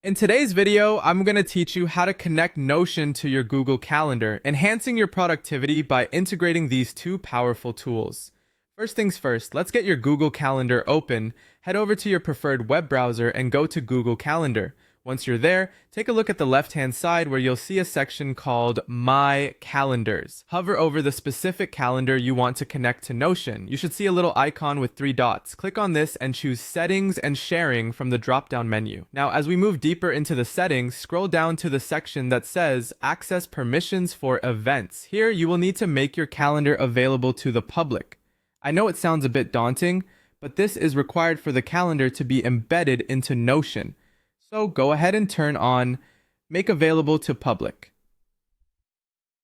In today's video, I'm going to teach you how to connect Notion to your Google Calendar, enhancing your productivity by integrating these two powerful tools. First things first, let's get your Google Calendar open. Head over to your preferred web browser and go to Google Calendar. Once you're there, take a look at the left-hand side where you'll see a section called My Calendars. Hover over the specific calendar you want to connect to Notion. You should see a little icon with 3 dots. Click on this and choose Settings and Sharing from the drop-down menu. Now, as we move deeper into the settings, scroll down to the section that says Access Permissions for Events. Here, you will need to make your calendar available to the public. I know it sounds a bit daunting, but this is required for the calendar to be embedded into Notion. So go ahead and turn on Make Available to Public.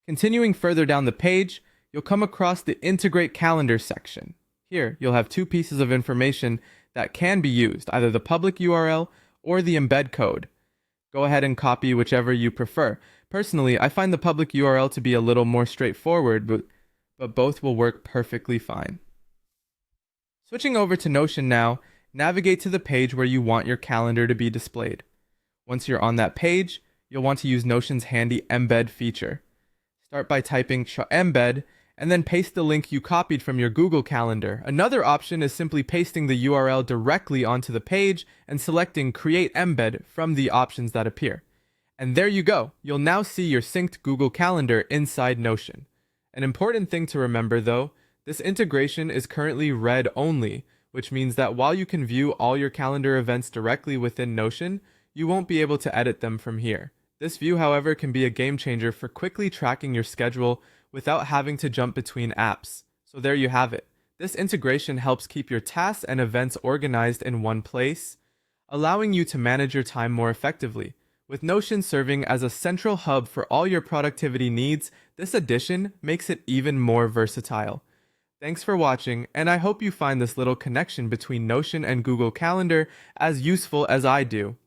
Continuing further down the page, you'll come across the Integrate Calendar section. Here, you'll have 2 pieces of information that can be used, either the public URL or the embed code. Go ahead and copy whichever you prefer. Personally, I find the public URL to be a little more straightforward, but both will work perfectly fine. Switching over to Notion now, navigate to the page where you want your calendar to be displayed. Once you're on that page, you'll want to use Notion's handy embed feature. Start by typing embed and then paste the link you copied from your Google Calendar. Another option is simply pasting the URL directly onto the page and selecting Create Embed from the options that appear. And there you go. You'll now see your synced Google Calendar inside Notion. An important thing to remember though, this integration is currently read only, which means that while you can view all your calendar events directly within Notion, you won't be able to edit them from here. This view, however, can be a game changer for quickly tracking your schedule without having to jump between apps. So there you have it. This integration helps keep your tasks and events organized in one place, allowing you to manage your time more effectively. With Notion serving as a central hub for all your productivity needs, this addition makes it even more versatile. Thanks for watching, and I hope you find this little connection between Notion and Google Calendar as useful as I do.